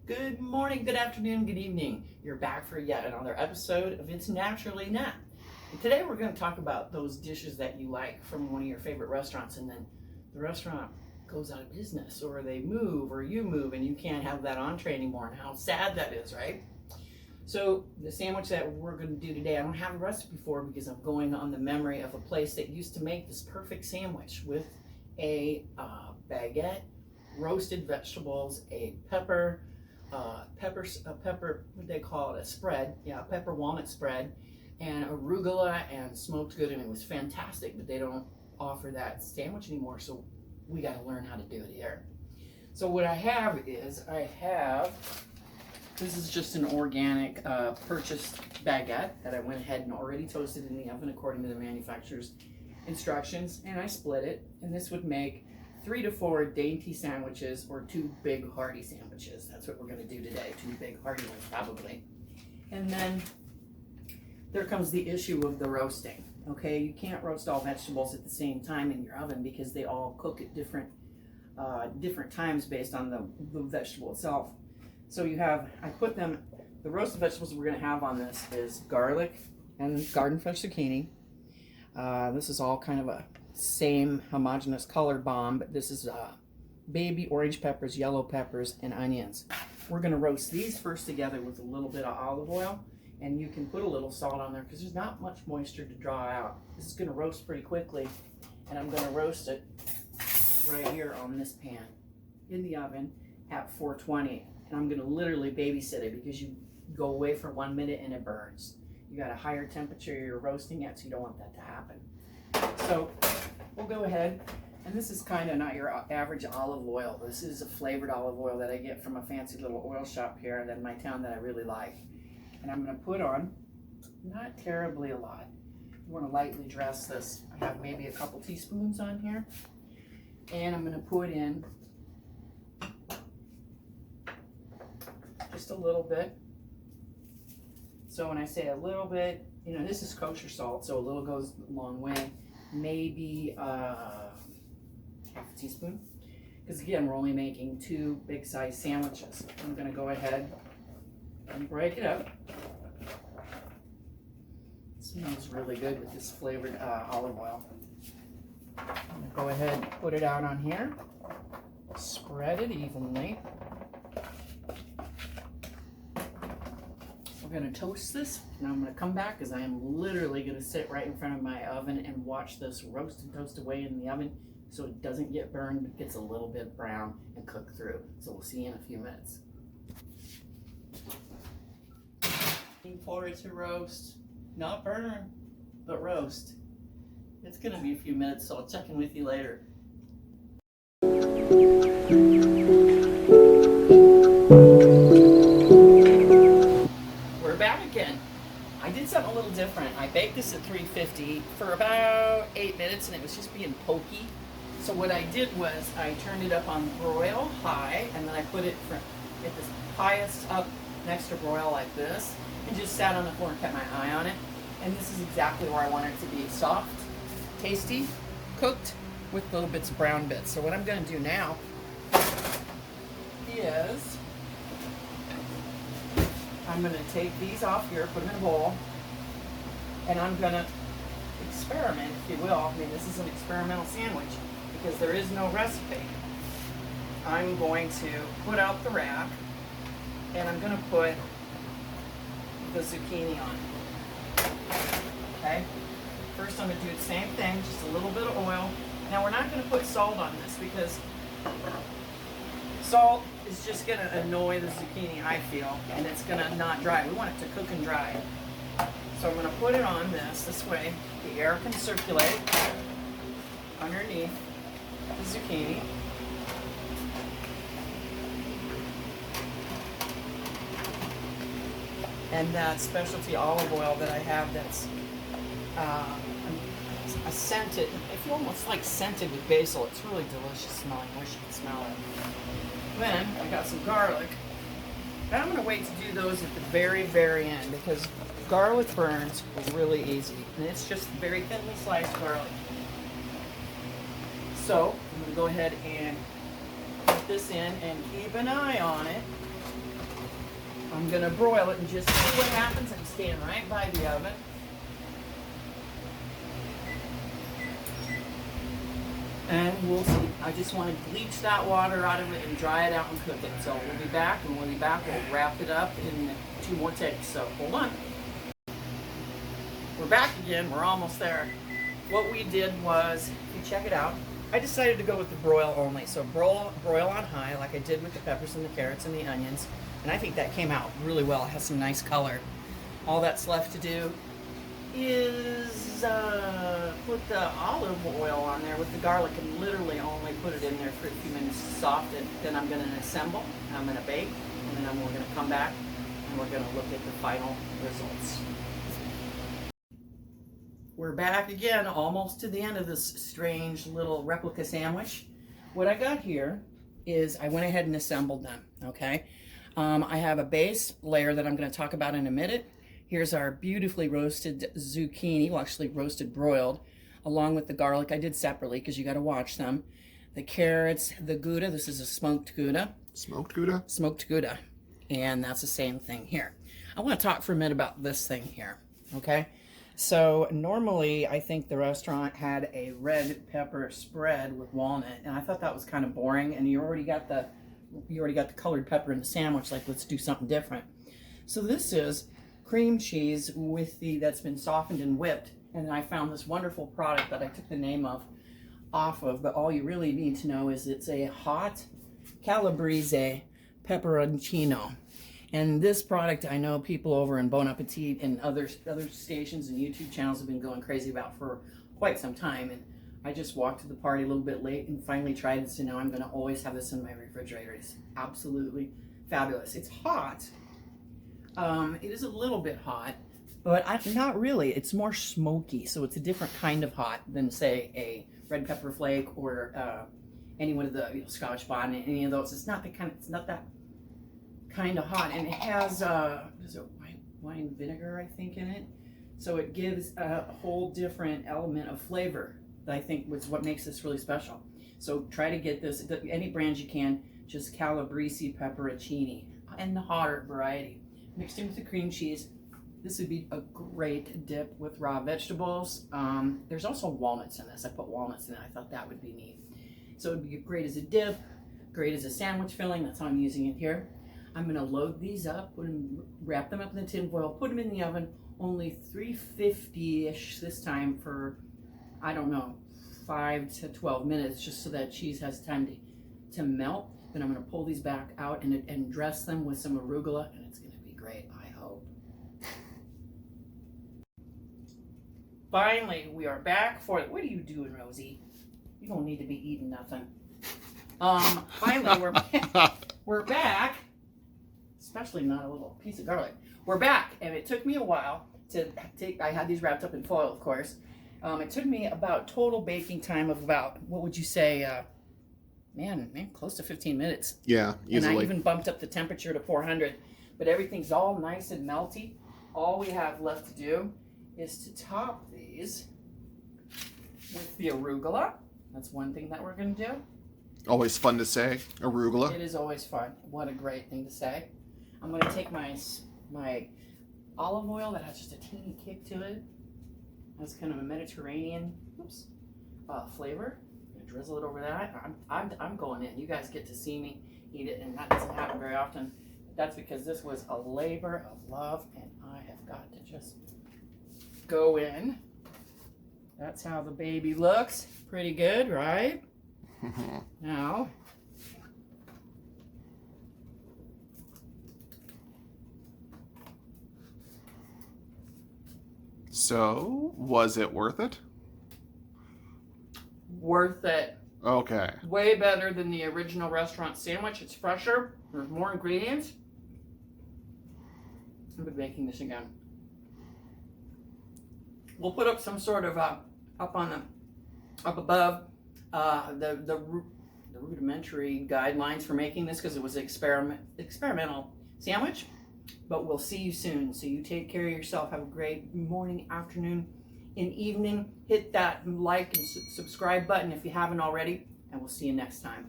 Good morning, good afternoon, good evening. You're back for yet another episode of It's Naturally Nat. And today we're going to talk about those dishes that you like from one of your favorite restaurants, and then the restaurant goes out of business, or they move, or you move, and you can't have that entree anymore, and how sad that is, right? So the sandwich that we're going to do today, I don't have a recipe for because I'm going on the memory of a place that used to make this perfect sandwich with a baguette, roasted vegetables, a pepper, what they call it, a spread, yeah, pepper walnut spread, and arugula and smoked good, and it was fantastic. But they don't offer that sandwich anymore, so we got to learn how to do it here. So what I have is this is just an organic purchased baguette that I went ahead and already toasted in the oven according to the manufacturer's instructions, and I split it, and this would make 3 to 4 dainty sandwiches or 2 big hearty sandwiches. That's what we're going to do today, 2 big hearty ones probably. And then there comes the issue of the roasting. Okay, you can't roast all vegetables at the same time in your oven because they all cook at different times based on the vegetable itself. So the roasted vegetables we're going to have on this is garlic and garden fresh zucchini. This is all kind of a same homogeneous color bomb, but this is baby orange peppers, yellow peppers, and onions. We're going to roast these first together with a little bit of olive oil, and you can put a little salt on there because there's not much moisture to draw out. This is going to roast pretty quickly, and I'm going to roast it right here on this pan in the oven at 420. And I'm going to literally babysit it because you go away for 1 minute and it burns. You got a higher temperature you're roasting at, so you don't want that to happen. So we'll go ahead, and this is kind of not your average olive oil. This is a flavored olive oil that I get from a fancy little oil shop here in my town that I really like. And I'm going to put on, not terribly a lot. You want to lightly dress this. I have maybe a couple teaspoons on here. And I'm going to put in just a little bit. So when I say a little bit, you know, this is kosher salt, so a little goes a long way. Maybe half a teaspoon. Because again, we're only making 2 big size sandwiches. I'm going to go ahead and break it up. It smells really good with this flavored olive oil. I'm going to go ahead and put it out on here. Spread it evenly. We're going to toast this, and I'm going to come back because I am literally going to sit right in front of my oven and watch this roast and toast away in the oven so it doesn't get burned, but gets a little bit brown and cook through. So we'll see you in a few minutes. Looking for it to roast, not burn, but roast. It's going to be a few minutes, so I'll check in with you later. I did something a little different. I baked this at 350 for about 8 minutes, and it was just being pokey. So what I did was I turned it up on broil high, and then I put it at the highest up next to broil like this, and just sat on the floor and kept my eye on it. And this is exactly where I want it to be: soft, tasty, cooked with little bits of brown bits. So what I'm going to do now is I'm going to take these off here, put them in a bowl, and I'm going to experiment, if you will. I mean, this is an experimental sandwich because there is no recipe. I'm going to put out the rack, and I'm going to put the zucchini on. Okay? First I'm going to do the same thing, just a little bit of oil. Now we're not going to put salt on this because salt is just going to annoy the zucchini, I feel, and it's going to not dry. We want it to cook and dry. So I'm going to put it on this way. The air can circulate underneath the zucchini. And that specialty olive oil that I have that's a scented, I feel almost like scented with basil. It's really delicious smelling. I wish you could smell it. Then I got some garlic. And I'm going to wait to do those at the very, very end because garlic burns really easy. And it's just very thinly sliced garlic. So I'm going to go ahead and put this in and keep an eye on it I'm gonna broil it and just see what happens. I'm staying right by the oven. And we'll see. I just want to bleach that water out of it and dry it out and cook it. So we'll be back, and when we'll be back, we'll wrap it up in 2 more takes. So hold on. We're back again. We're almost there. What we did was, if you check it out, I decided to go with the broil only. So broil on high, like I did with the peppers and the carrots and the onions. And I think that came out really well. It has some nice color. All that's left to do is put the olive oil on there with the garlic and literally only put it in there for a few minutes to soften. Then I'm going to assemble, I'm going to bake, and then we're going to come back and we're going to look at the final results. We're back again, almost to the end of this strange little replica sandwich. What I got here is I went ahead and assembled them, okay? I have a base layer that I'm going to talk about in a minute. Here's our beautifully roasted zucchini, well actually roasted broiled, along with the garlic. I did separately because you got to watch them. The carrots, the Gouda, this is a smoked Gouda. Smoked Gouda? Smoked Gouda. And that's the same thing here. I want to talk for a minute about this thing here, okay? So normally I think the restaurant had a red pepper spread with walnut, and I thought that was kind of boring, and you already got the colored pepper in the sandwich, like let's do something different. So this is cream cheese with that's been softened and whipped, and then I found this wonderful product that I took the name off of, but all you really need to know is it's a hot calabrese pepperoncino. And this product I know people over in Bon Appetit and other stations and YouTube channels have been going crazy about for quite some time, and I just walked to the party a little bit late and finally tried this, and now I'm going to always have this in my refrigerator. It's absolutely fabulous. It's hot. It is a little bit hot, but not really. It's more smoky, so it's a different kind of hot than, say, a red pepper flake or any one of the Scotch bonnet, any of those. It's not that kind of hot, and it has is it white wine vinegar, I think, in it. So it gives a whole different element of flavor that I think was what makes this really special. So try to get this, any brand you can, just Calabrese pepperoncini, and the hotter variety. Mixed in with the cream cheese. This would be a great dip with raw vegetables. There's also walnuts in this. I put walnuts in it. I thought that would be neat. So it would be great as a dip, great as a sandwich filling. That's how I'm using it here. I'm going to load these up, wrap them up in the tin foil, put them in the oven, only 350-ish this time for, I don't know, 5 to 12 minutes, just so that cheese has time to melt. Then I'm going to pull these back out and dress them with some arugula, and it's going to be great, I hope. Finally, we are back for it. What are you doing, Rosie? You don't need to be eating nothing. Finally, we're back. Especially not a little piece of garlic. We're back, and it took me a while to take. I had these wrapped up in foil, of course. It took me about total baking time of about, what would you say, man, close to 15 minutes. Yeah, easily. And I even bumped up the temperature to 400. But everything's all nice and melty. All we have left to do is to top these with the arugula. That's one thing that we're going to do. Always fun to say, arugula. It is always fun. What a great thing to say. I'm going to take my olive oil that has just a teeny kick to it. That's kind of a Mediterranean flavor. I'm going to drizzle it over that. I'm going in. You guys get to see me eat it, and that doesn't happen very often. That's because this was a labor of love, and I have got to just go in. That's how the baby looks. Pretty good, right? Now, so, was it worth it? Worth it. Okay. Way better than the original restaurant sandwich. It's fresher. There's more ingredients. I'll be making this again. We'll put up some sort of up above the rudimentary guidelines for making this, because it was an experimental sandwich. But we'll see you soon. So you take care of yourself. Have a great morning, afternoon, and evening. Hit that like and subscribe button if you haven't already, and we'll see you next time.